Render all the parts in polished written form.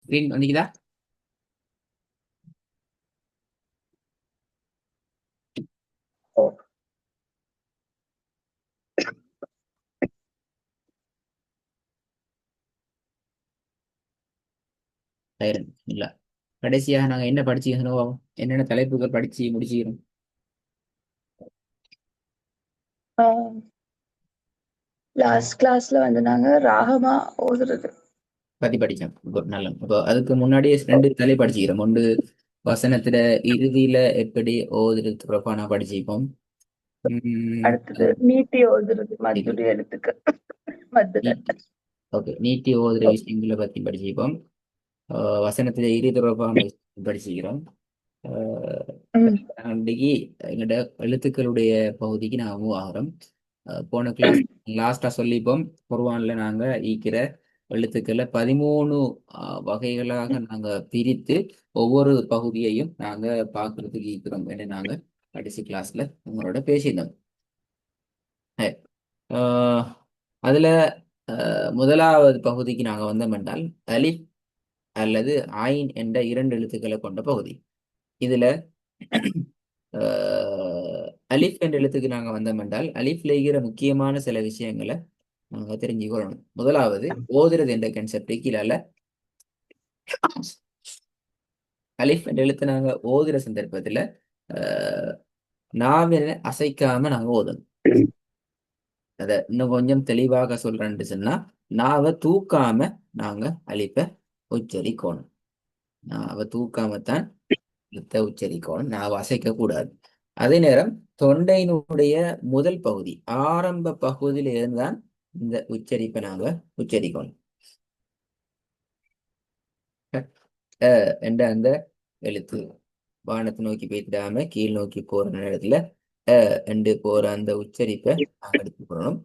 Screen வந்துக்குதா? ஓ, silent இல்ல. கடைசியாக நாங்க என்ன படிச்சுக்கணும், என்னென்ன தலைப்புகள் படிச்சு முடிச்சுக்கிறோம் லாஸ்ட் கிளாஸ்ல வந்து நாங்க ராகமா ஓதுறது. பத்தி படிச்சோம். இப்போ நல்ல இப்போ அதுக்கு முன்னாடியே ரெண்டு தலை படிச்சுக்கிறோம். ஒன்று வசனத்துல இறுதியில எப்படி ஓதுறது தொடர்பா நான் படிச்சுப்போம். அடுத்தது நீட்டி ஓதுறது மத்துடைய எழுத்துக்கு மத்துல. ஓகே, நீட்டி ஓதுற விஷயங்களை பத்தி படிச்சுப்போம். வசனத்துல இறுதி தொடர்பான விஷயம் படிச்சுக்கிறோம். ம், அன்றைக்கு எங்கள்ட எழுத்துக்களுடைய பகுதிக்கு நாங்கள் மூவ் ஆகிறோம். போன கிளாஸ் லாஸ்டா சொல்லிப்போம். குர்ஆன்ல நாங்க ஈக்கிற எழுத்துக்களை 13 வகைகளாக நாங்க பிரித்து ஒவ்வொரு பகுதியையும் நாங்க பார்க்கறதுக்கு ஈக்கிறோம் என்று நாங்க கடைசி கிளாஸ்ல உங்களோட பேசியிருந்தோம். ஆஹ் அதுல முதலாவது பகுதிக்கு நாங்க வந்தோம் என்றால் அலிஃப் அல்லது ஆயின் என்ற இரண்டு எழுத்துக்களை கொண்ட பகுதி. இதுல அலிஃப் என்ற எழுத்துக்கு நாங்க வந்தோம் என்றால் அலிஃப்ல இருக்கிற முக்கியமான சில விஷயங்களை நாங்க தெரிஞ்சுக்கொள்ளணும். முதலாவது ஓதுறது என்ற கன்செப்ட் கீழால அலிஃப் என்ற எழுத்தை நாங்க ஓதுற சந்தர்ப்பத்துல அஹ், நாவினை அசைக்காம நாங்க ஓதணும். அதை இன்னும் கொஞ்சம் தெளிவாக சொல்றேன்னு சொன்னா, நாவை தூக்காம நாங்க அலிப்பை உச்சரிக்கணும். நாவை தூக்காமத்தான் எழுத்தை உச்சரிக்கணும். நாவை அசைக்க கூடாது. அதே நேரம் தொண்டையினுடைய முதல் பகுதி ஆரம்ப பகுதியில இருந்தான் இந்த உச்சரிப்பை நாங்க உச்சரிக்கணும். என்ற அந்த எழுத்து வானத்தை நோக்கி போயிடாம கீழ் நோக்கி போற நேரத்துல என்று போற அந்த உச்சரிப்பை நாங்க எடுத்துக்கணும்.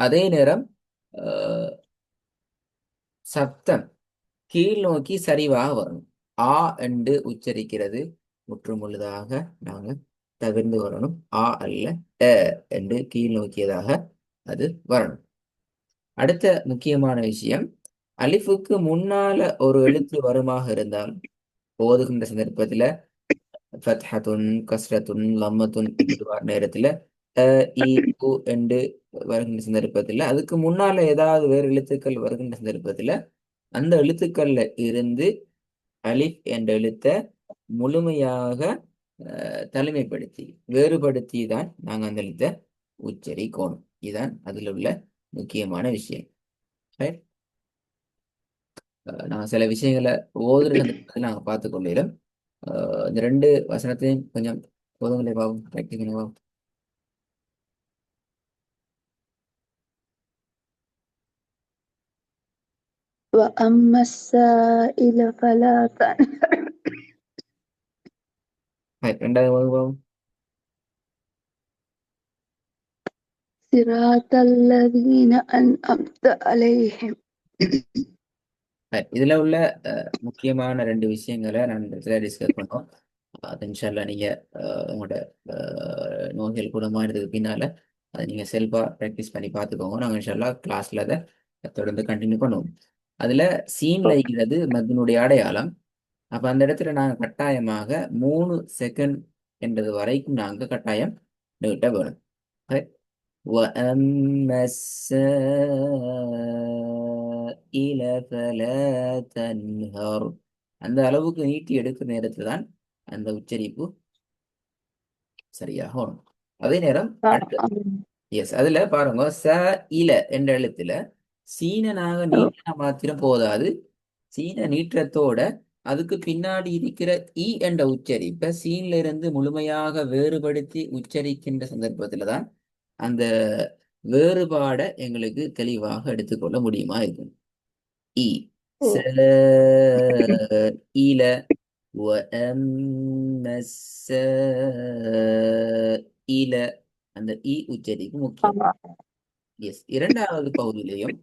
அதே நேரம் அஹ், சத்தம் கீழ் நோக்கி சரிவாக வரணும். ஆ என்று உச்சரிக்கிறது முற்றுமுழுதாக நாங்க தவிர்ந்து வரணும். ஆ அல்ல அ என்று கீழ் நோக்கியதாக அது வரணும். அடுத்த முக்கியமான விஷயம், அலிஃபுக்கு முன்னால ஒரு எழுத்து வருமாக இருந்தால் ஓதுகின்ற சந்தர்ப்பத்துல ஃபத்ஹத்துன் கஸ்ரத்துன் லம்மத்துன் இப்படி வர நேரத்துல அ இ உ என்று வருகின்ற சந்தர்ப்பத்துல அதுக்கு முன்னால ஏதாவது வேறு எழுத்துக்கள் வருகின்ற சந்தர்ப்பத்துல அந்த எழுத்துக்கள்ல இருந்து அலிஃப் என்ற எழுத்தை முழுமையாக தலைமைப்படுத்தி வேறுபடுத்தி தான் நாங்கள் அந்த எழுத்தை உச்சரிக்கணும். இதுதான் அதில் உள்ள முக்கியமான விஷயம். Right? நான் சில விஷயங்களை ஓதுற சந்தர்ப்பத்தில் நாங்கள் பார்த்து கொள்ளையிலும் இந்த ரெண்டு வசனத்தையும் கொஞ்சம் போதுங்களே பாவம் ப்ராக்டிஸ் பண்ணி பாவம். وأما السائل فلا تنهر ரெண்டாவது போதும் பாவம். صراط الذين أنعمت عليهم. இதுல உள்ள முக்கியமான ரெண்டு விஷயங்களை நான் இந்த இடத்துல டிஸ்கஸ் பண்ணோம். அது இன்ஷால்லா நீங்க உங்களோட நோய்கள் குணமானதுக்கு பின்னால அதை நீங்க செல்ஃபா ப்ராக்டிஸ் பண்ணி பார்த்துக்கோங்க. நாங்கள் இன்ஷால்லா கிளாஸ்ல அதை தொடர்ந்து கண்டினியூ பண்ணுவோம். அதுல சீன்ல இருக்கிறது மத்தினுடைய அடையாளம். அப்ப அந்த இடத்துல நாங்க கட்டாயமாக 3 செகண்ட் என்றது வரைக்கும் நாங்க கட்டாயம் நீட்ட வேணும். Right? وَأَمَّا السَّائِلَ فَلَا تَنْهَرْ அந்த அளவுக்கு நீட்டி எடுக்கிற நேரத்துல தான் அந்த உச்சரிப்பு சரியாக வரும். அதே நேரம் அடுத்த எஸ் அதுல பாருங்க இல என்ற எழுத்துல சீனனாக நீட்டினா மாத்திரம் போதாது. சீன நீட்டத்தோட அதுக்கு பின்னாடி இருக்கிற இ என்ற உச்சரிப்பை சீன்ல இருந்து முழுமையாக வேறுபடுத்தி உச்சரிக்கின்ற சந்தர்ப்பத்துல தான் அந்த வேறுபாடை எங்களுக்கு தெளிவாக எடுத்துக்கொள்ள முடியுமா இருக்கும். இ ச இல وَأَمَّا السَّائِلَ அந்த இ உச்சரிப்பு முக்கியம். எஸ் இரண்டாவது பகுதியிலையும்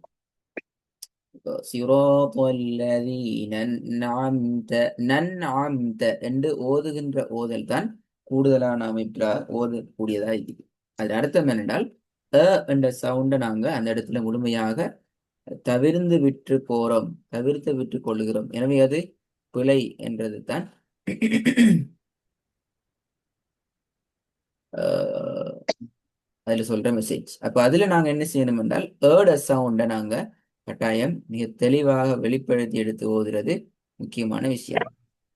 சிரோதல்லதீன நஅம்த நன்அம்த என்று ஓதுகின்ற ஓதல் தான் கூடுதலான அமைப்பில் ஓதக்கூடியதாக இருக்குது. அது அர்த்தம் என்னென்றால் என்ற சவுண்டை நாங்க அந்த இடத்துல முழுமையாக தவிர்ந்து விட்டு போறோம், தவிர்த்து விட்டு கொள்ளுகிறோம். எனவே அது பிழை என்றது தான் அதுல சொல்ற மெசேஜ். அப்ப அதுல நாங்க என்ன செய்யணும் என்றால் சவுண்டை நாங்க கட்டாயம் மிக தெளிவாக வெளிப்படுத்தி எடுத்து ஓதுறது முக்கியமான விஷயம்.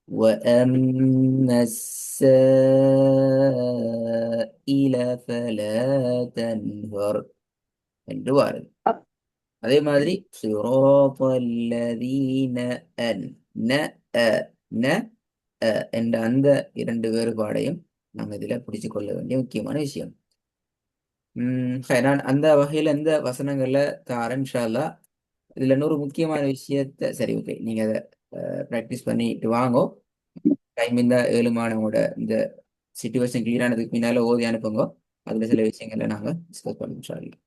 وَأَمَّا السَّائِلَ فَلَا تَنْهَرْ என்று வாருது. அப் அதே மாதிரி صِرَاطَ الَّذِينَ أَنْ ந அ ந அ என்ற அந்த இரண்டு வேறுபாடையும் நாம் இதுல பிடிச்சு கொள்ள வேண்டிய முக்கியமான விஷயம். சரி, நான் அந்த வகையில எந்த வசனங்கள்ல தாரேன் இன்ஷா அல்லாஹ். இதுல இன்னொரு முக்கியமான விஷயத்த சரி ஓகே நீங்க அதை ப்ராக்டிஸ் பண்ணிட்டு வாங்கோ. டைம் இந்த 7 மாணவங்களோட இந்த சிச்சுவேஷன் கிளியர் ஆனதுக்கு பின்னால ஓதி அனுப்புங்க. அதுல சில விஷயங்களை நாங்க டிஸ்கஸ் பண்ணுவோம் இன்ஷா அல்லாஹ்.